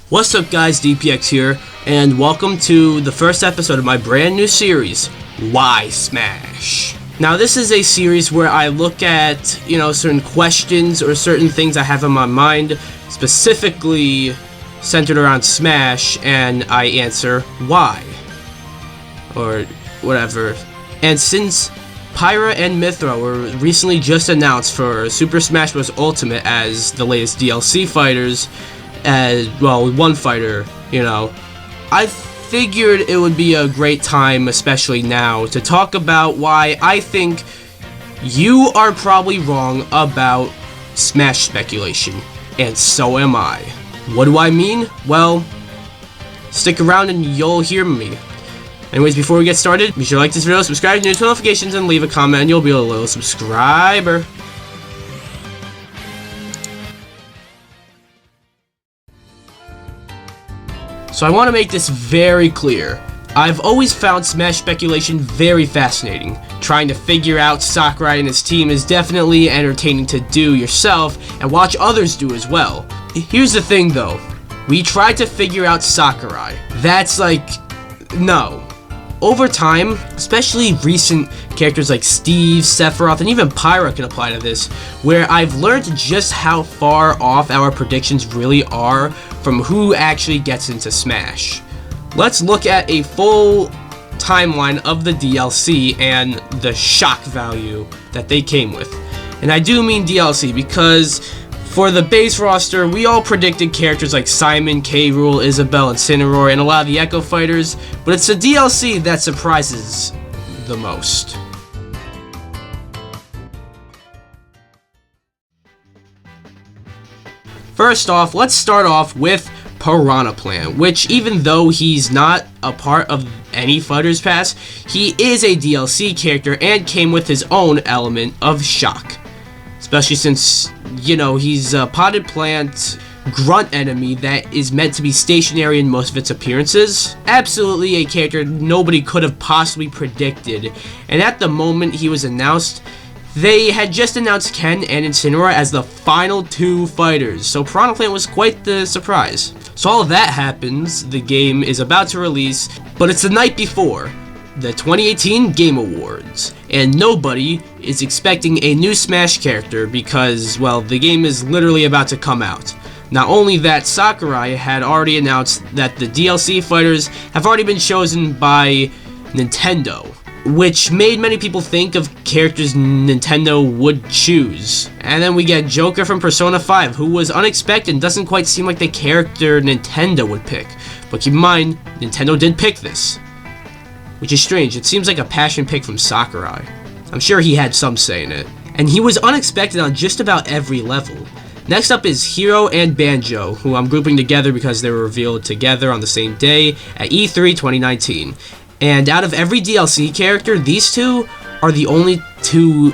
What's up guys, DPX here, and welcome to the first episode of my brand new series, Why Smash? Now this is a series where I look at, certain questions or certain things I have in my mind, specifically centered around Smash, and I answer why, or whatever. And since Pyra and Mythra were recently just announced for Super Smash Bros. Ultimate as the latest DLC fighters, as well, one fighter, I figured it would be a great time, especially now, to talk about why I think you are probably wrong about Smash speculation, and so am I. What do I mean? Well, stick around and you'll hear me. Anyways, before we get started, be sure to like this video, subscribe to notifications, and leave a comment, and you'll be a little subscriber. So I want to make this very clear. I've always found Smash speculation very fascinating. Trying to figure out Sakurai and his team is definitely entertaining to do yourself and watch others do as well. Here's the thing though, we tried to figure out Sakurai. That's no. Over time, especially recent characters like Steve, Sephiroth, and even Pyra can apply to this, where I've learned just how far off our predictions really are from who actually gets into Smash. Let's look at a full timeline of the DLC and the shock value that they came with. And I do mean DLC because for the base roster, we all predicted characters like Simon, K. Rool, Isabelle, Incineroar, and a lot of the Echo fighters, but it's the DLC that surprises the most. First off, let's start off with Piranha Plant, which even though he's not a part of any Fighters Pass, he is a DLC character and came with his own element of shock. Especially since, he's a potted plant grunt enemy that is meant to be stationary in most of its appearances. Absolutely a character nobody could have possibly predicted. And at the moment he was announced, they had just announced Ken and Incineroar as the final two fighters, so Piranha Plant was quite the surprise. So all of that happens, the game is about to release, but it's the night before the 2018 Game Awards, and nobody is expecting a new Smash character because, well, the game is literally about to come out. Not only that, Sakurai had already announced that the DLC fighters have already been chosen by Nintendo, which made many people think of characters Nintendo would choose. And then we get Joker from Persona 5, who was unexpected and doesn't quite seem like the character Nintendo would pick. But keep in mind, Nintendo did pick this, which is strange. It seems like a passion pick from Sakurai. I'm sure he had some say in it. And he was unexpected on just about every level. Next up is Hero and Banjo, who I'm grouping together because they were revealed together on the same day at E3 2019. And out of every DLC character, these two are the only two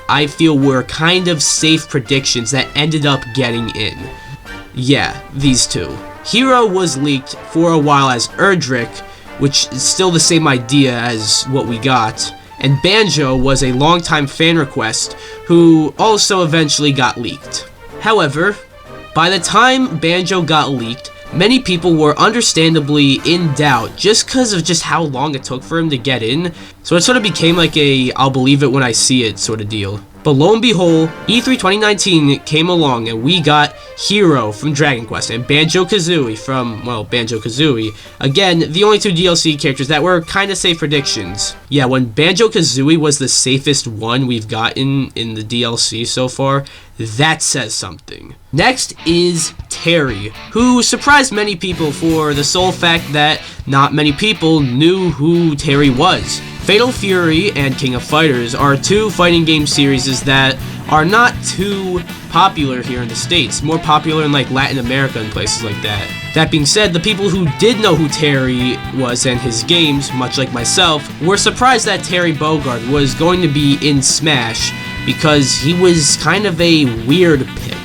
I feel were kind of safe predictions that ended up getting in. Yeah, these two. Hero was leaked for a while as Erdrick, which is still the same idea as what we got, and Banjo was a longtime fan request who also eventually got leaked. However, by the time Banjo got leaked, many people were understandably in doubt just because of just how long it took for him to get in, so it sort of became like a I'll believe it when I see it sort of deal. But lo and behold, E3 2019 came along and we got Hero from Dragon Quest and Banjo-Kazooie from, Banjo-Kazooie. Again, the only two DLC characters that were kind of safe predictions. Yeah, when Banjo-Kazooie was the safest one we've gotten in the DLC so far, that says something. Next is Terry, who surprised many people for the sole fact that not many people knew who Terry was. Fatal Fury and King of Fighters are two fighting game series that are not too popular here in the States, more popular in Latin America and places like that. That being said, the people who did know who Terry was and his games, much like myself, were surprised that Terry Bogard was going to be in Smash because he was kind of a weird pick.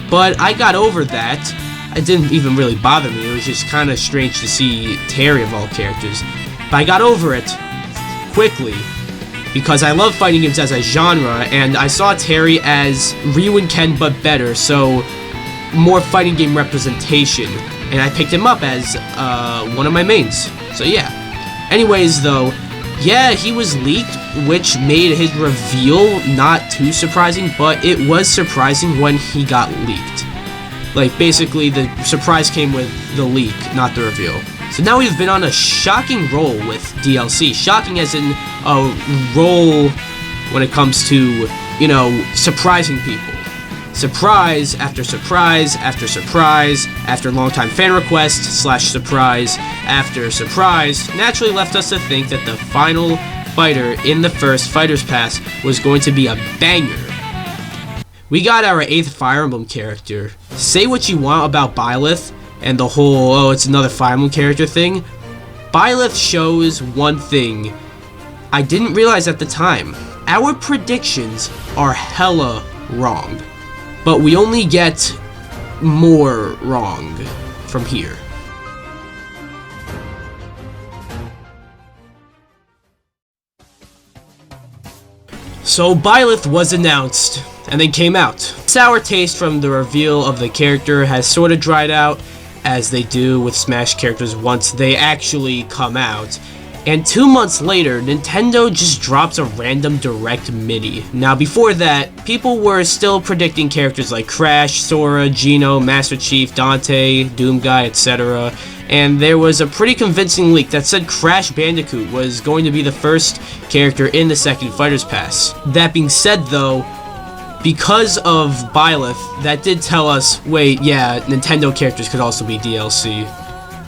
But I got over that. It didn't even really bother me, it was just kind of strange to see Terry of all characters. But I got over it quickly because I love fighting games as a genre, and I saw Terry as Ryu and Ken but better, so more fighting game representation, and I picked him up as one of my mains. So yeah. Anyways, though, yeah, he was leaked, which made his reveal not too surprising, but it was surprising when he got leaked. Like, basically, the surprise came with the leak, not the reveal. So now we've been on a shocking roll with DLC. Shocking as in a roll when it comes to, you know, surprising people. Surprise after surprise after surprise after longtime fan request / surprise after surprise naturally left us to think that the final fighter in the first Fighters Pass was going to be a banger. We got our 8th Fire Emblem character. Say what you want about Byleth and the whole, oh, it's another Fire Emblem character thing. Byleth shows one thing I didn't realize at the time. Our predictions are hella wrong. But we only get more wrong from here. So Byleth was announced, and then came out. Sour taste from the reveal of the character has sort of dried out, as they do with Smash characters once they actually come out. And 2 months later, Nintendo just drops a random Direct Mini. Now before that, people were still predicting characters like Crash, Sora, Geno, Master Chief, Dante, Doomguy, etc. And there was a pretty convincing leak that said Crash Bandicoot was going to be the first character in the second Fighters Pass. That being said though, because of Byleth, that did tell us, wait, yeah, Nintendo characters could also be DLC.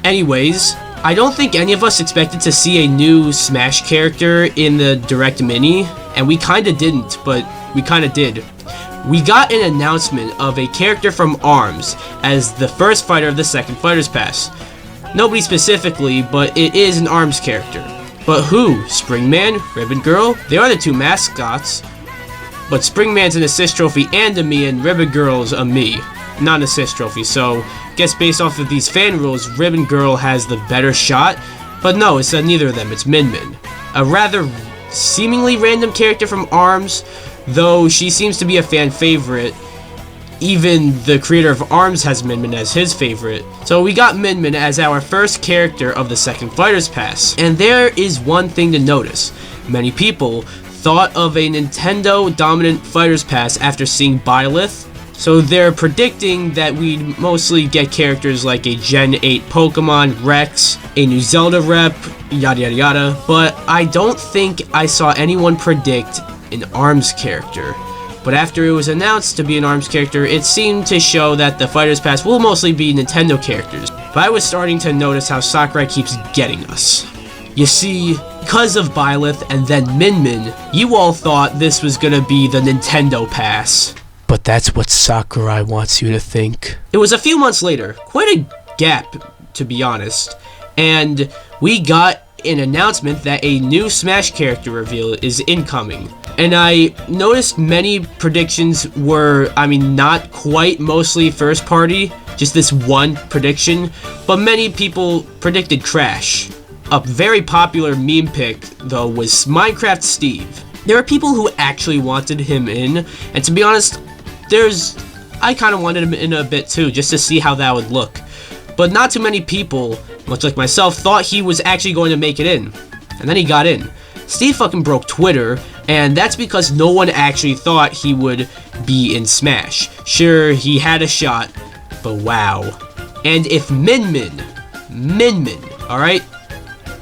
Anyways, I don't think any of us expected to see a new Smash character in the Direct Mini, and we kinda didn't, but we kinda did. We got an announcement of a character from ARMS as the first fighter of the second Fighters Pass. Nobody specifically, but it is an ARMS character. But who? Springman? Ribbon Girl? They are the two mascots, but Springman's an assist trophy and a me, and Ribbon Girl's a me, not an assist trophy, so guess based off of these fan rules, Ribbon Girl has the better shot, but no, it's neither of them, it's Min Min. A rather seemingly random character from ARMS, though she seems to be a fan favorite. Even the creator of ARMS has Min Min as his favorite. So we got Min Min as our first character of the second Fighters Pass. And there is one thing to notice. Many people thought of a Nintendo dominant Fighters Pass after seeing Byleth. So they're predicting that we'd mostly get characters like a Gen 8 Pokemon, Rex, a new Zelda rep, yada yada yada. But I don't think I saw anyone predict an ARMS character. But after it was announced to be an ARMS character, it seemed to show that the Fighters Pass will mostly be Nintendo characters. But I was starting to notice how Sakurai keeps getting us. You see, because of Byleth and then Min Min, you all thought this was gonna be the Nintendo Pass. But that's what Sakurai wants you to think. It was a few months later, quite a gap to be honest, and we got an announcement that a new Smash character reveal is incoming. And I noticed many predictions were, not quite mostly first party, just this one prediction, but many people predicted Crash. A very popular meme pick, though, was Minecraft Steve. There are people who actually wanted him in, and to be honest, I kind of wanted him in a bit too, just to see how that would look. But not too many people, much like myself, thought he was actually going to make it in. And then he got in. Steve fucking broke Twitter, and that's because no one actually thought he would be in Smash. Sure, he had a shot, but wow. And if Min Min, alright?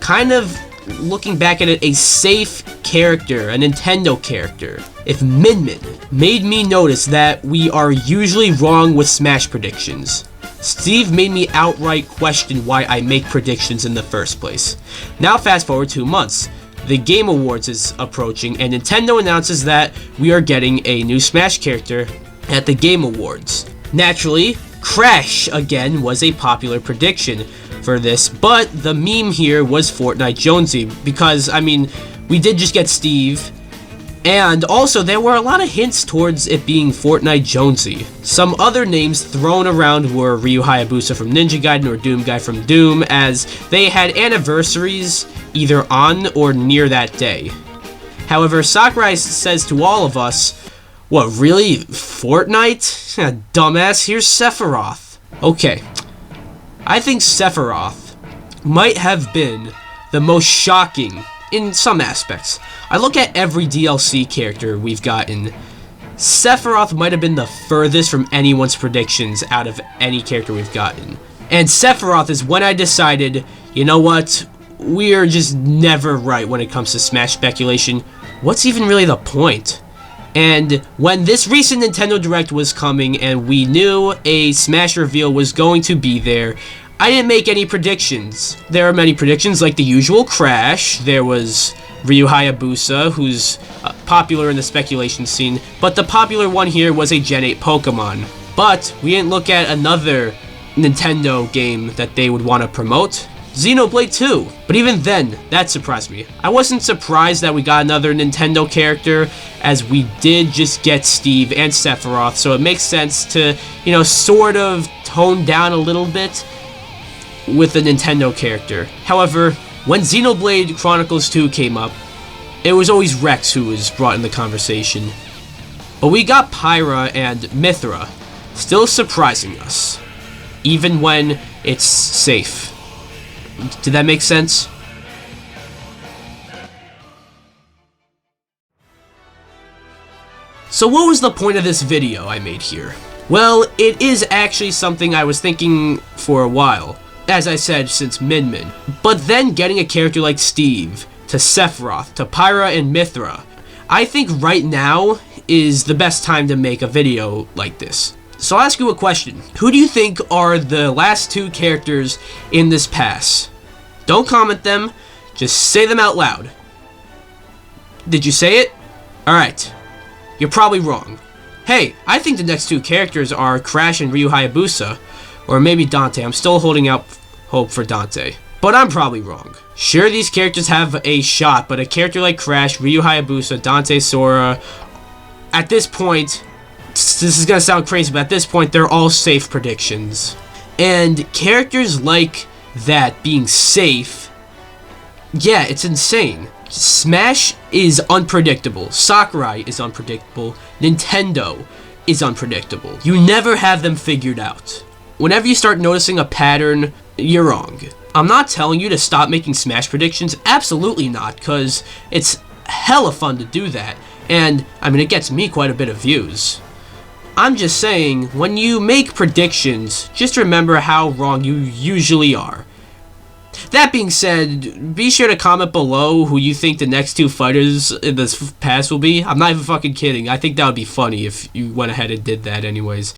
Kind of looking back at it, a safe character, a Nintendo character. If Min Min made me notice that we are usually wrong with Smash predictions, Steve made me outright question why I make predictions in the first place. Now fast forward 2 months. The Game Awards is approaching, and Nintendo announces that we are getting a new Smash character at the Game Awards. Naturally, Crash again was a popular prediction for this, but the meme here was Fortnite Jonesy, because, we did just get Steve, and also there were a lot of hints towards it being Fortnite Jonesy. Some other names thrown around were Ryu Hayabusa from Ninja Gaiden or Doomguy from Doom, as they had anniversaries either on or near that day. However, Sakurai says to all of us, What, really? Fortnite? Dumbass, here's Sephiroth. Okay. I think Sephiroth might have been the most shocking in some aspects. I look at every DLC character we've gotten. Sephiroth might have been the furthest from anyone's predictions out of any character we've gotten. And Sephiroth is when I decided, you know what, we're just never right when it comes to Smash speculation. What's even really the point? And when this recent Nintendo Direct was coming and we knew a Smash reveal was going to be there, I didn't make any predictions. There are many predictions, like the usual Crash. There was Ryu Hayabusa, who's popular in the speculation scene, but the popular one here was a Gen 8 Pokemon. But we didn't look at another Nintendo game that they would want to promote, Xenoblade 2. But even then, that surprised me. I wasn't surprised that we got another Nintendo character, as we did just get Steve and Sephiroth, so it makes sense to, you know, sort of tone down a little bit with a Nintendo character. However, when Xenoblade Chronicles 2 came up, it was always Rex who was brought in the conversation. But we got Pyra and Mythra, still surprising us, even when it's safe. Did that make sense? So what was the point of this video I made here? Well, it is actually something I was thinking for a while. As I said, since Min Min. But then getting a character like Steve, to Sephiroth, to Pyra and Mythra, I think right now is the best time to make a video like this. So I'll ask you a question. Who do you think are the last two characters in this pass? Don't comment them, just say them out loud. Did you say it? Alright. You're probably wrong. Hey, I think the next two characters are Crash and Ryu Hayabusa. Or maybe Dante. I'm still holding out hope for Dante. But I'm probably wrong. Sure, these characters have a shot, but a character like Crash, Ryu Hayabusa, Dante Sora, at this point, this is gonna sound crazy, but at this point, they're all safe predictions. And characters like that being safe, yeah, it's insane. Smash is unpredictable. Sakurai is unpredictable. Nintendo is unpredictable. You never have them figured out. Whenever you start noticing a pattern, you're wrong. I'm not telling you to stop making Smash predictions, absolutely not, because it's hella fun to do that, and, I mean, it gets me quite a bit of views. I'm just saying, when you make predictions, just remember how wrong you usually are. That being said, be sure to comment below who you think the next two fighters in this pass will be. I'm not even fucking kidding, I think that would be funny if you went ahead and did that anyways.